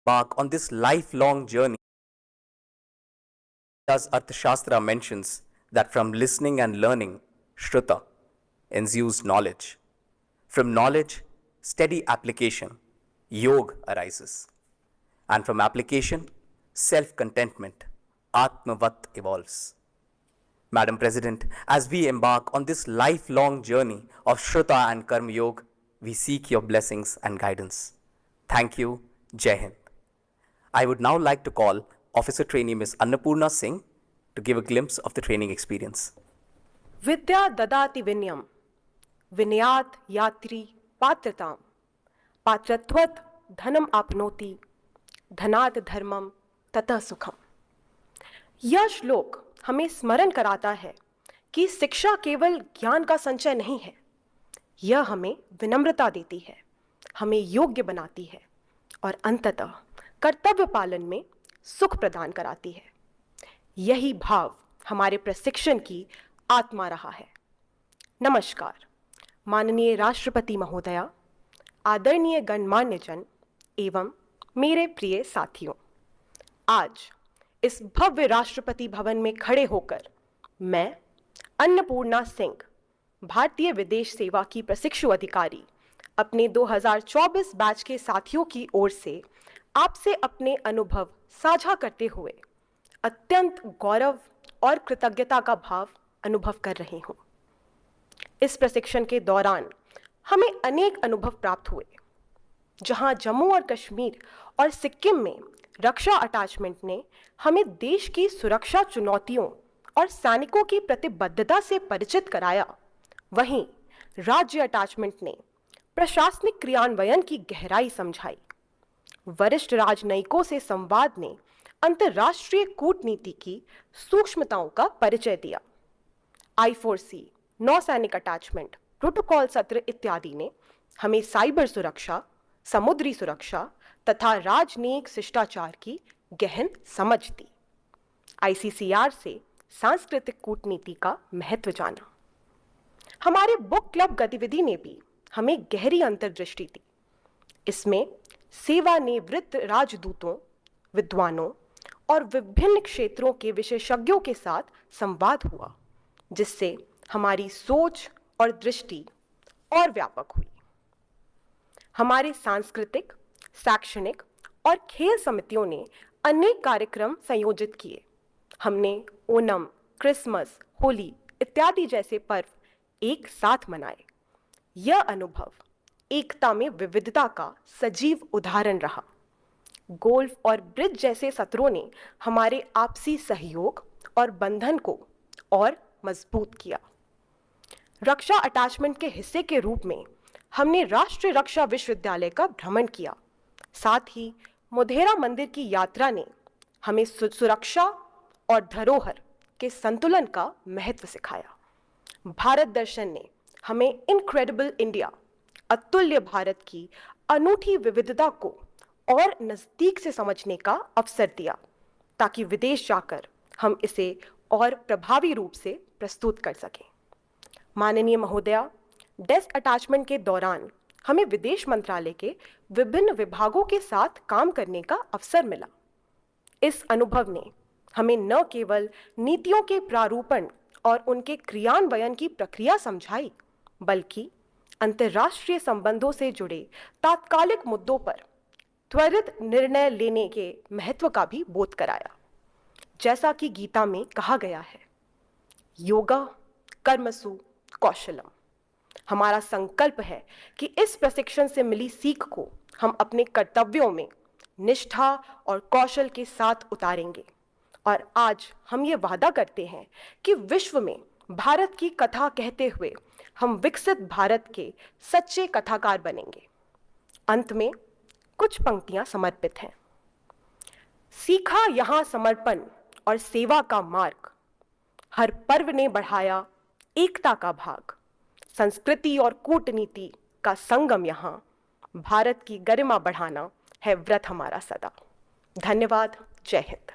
embark on this lifelong journey, as Arthashastra mentions that from listening and learning, Shruta ensues knowledge. From knowledge, steady application, Yoga arises. And from application, self-contentment, Atmavat evolves. Madam President, as we embark on this lifelong journey of Shruta and Karma Yoga, we seek your blessings and guidance. Thank you. Jai Hind. I would now like to call Officer Trainee Ms. Annapurna Singh to give a glimpse of the training experience. Vidya dadati vinyam, vinyat yatri patratam, patratvat dhanam apnoti, धनात् धर्मम ततः सुखम। यह श्लोक हमें स्मरण कराता है कि शिक्षा केवल ज्ञान का संचय नहीं है, यह हमें विनम्रता देती है, हमें योग्य बनाती है और अंततः कर्तव्य पालन में सुख प्रदान कराती है। यही भाव हमारे प्रशिक्षण की आत्मा रहा है। नमस्कार, माननीय राष्ट्रपति महोदया, आदरणीय गणमान्य जन एवं मेरे प्रिय साथियों, आज इस भव्य राष्ट्रपति भवन में खड़े होकर मैं अन्नपूर्णा सिंह, भारतीय विदेश सेवा की प्रशिक्षु अधिकारी, अपने 2024 बैच के साथियों की ओर से आपसे अपने अनुभव साझा करते हुए अत्यंत गौरव और कृतज्ञता का भाव अनुभव कर रही हूँ। इस प्रशिक्षण के दौरान हमें अनेक अनुभव प्राप्त हुए, जहां जम्मू और कश्मीर और सिक्किम में रक्षा अटैचमेंट ने हमें देश की सुरक्षा चुनौतियों और सैनिकों की प्रतिबद्धता से परिचित कराया, वहीं राज्य अटैचमेंट ने प्रशासनिक क्रियान्वयन की गहराई समझाई। वरिष्ठ राजनयिकों से संवाद ने अंतर्राष्ट्रीय कूटनीति की सूक्ष्मताओं का परिचय दिया। I4C, नौसैनिक अटैचमेंट, प्रोटोकॉल सत्र इत्यादि ने हमें साइबर सुरक्षा, समुद्री सुरक्षा तथा राजनयिक शिष्टाचार की गहन समझ दी। ICCR से सांस्कृतिक कूटनीति का महत्व जाना। हमारे बुक क्लब गतिविधि ने भी हमें गहरी अंतर्दृष्टि दी। इसमें सेवानिवृत्त राजदूतों, विद्वानों और विभिन्न क्षेत्रों के विशेषज्ञों के साथ संवाद हुआ, जिससे हमारी सोच और दृष्टि और व्यापक हुई। हमारे सांस्कृतिक, शैक्षणिक और खेल समितियों ने अनेक कार्यक्रम संयोजित किए। हमने ओणम, क्रिसमस, होली इत्यादि जैसे पर्व एक साथ मनाए। यह अनुभव एकता में विविधता का सजीव उदाहरण रहा। गोल्फ और ब्रिज जैसे सत्रों ने हमारे आपसी सहयोग और बंधन को और मजबूत किया। रक्षा अटैचमेंट के हिस्से के रूप में हमने राष्ट्रीय रक्षा विश्वविद्यालय का भ्रमण किया। साथ ही मोढेरा मंदिर की यात्रा ने हमें सुरक्षा और धरोहर के संतुलन का महत्व सिखाया। भारत दर्शन ने हमें इनक्रेडिबल इंडिया, अतुल्य भारत की अनूठी विविधता को और नज़दीक से समझने का अवसर दिया, ताकि विदेश जाकर हम इसे और प्रभावी रूप से प्रस्तुत कर सकें। माननीय महोदया, डेस्क अटैचमेंट के दौरान हमें विदेश मंत्रालय के विभिन्न विभागों के साथ काम करने का अवसर मिला। इस अनुभव ने हमें न केवल नीतियों के प्रारूपण और उनके क्रियान्वयन की प्रक्रिया समझाई, बल्कि अंतर्राष्ट्रीय संबंधों से जुड़े तात्कालिक मुद्दों पर त्वरित निर्णय लेने के महत्व का भी बोध कराया। जैसा कि गीता में कहा गया है, योगा कर्मसु कौशलम। हमारा संकल्प है कि इस प्रशिक्षण से मिली सीख को हम अपने कर्तव्यों में निष्ठा और कौशल के साथ उतारेंगे। और आज हम ये वादा करते हैं कि विश्व में भारत की कथा कहते हुए हम विकसित भारत के सच्चे कथाकार बनेंगे। अंत में कुछ पंक्तियां समर्पित हैं। सीखा यहाँ समर्पण और सेवा का मार्ग, हर पर्व ने बढ़ाया एकता का भाग, संस्कृति और कूटनीति का संगम यहाँ, भारत की गरिमा बढ़ाना है व्रत हमारा सदा। धन्यवाद। जय हिंद।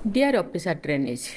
Dear Officer Drainage,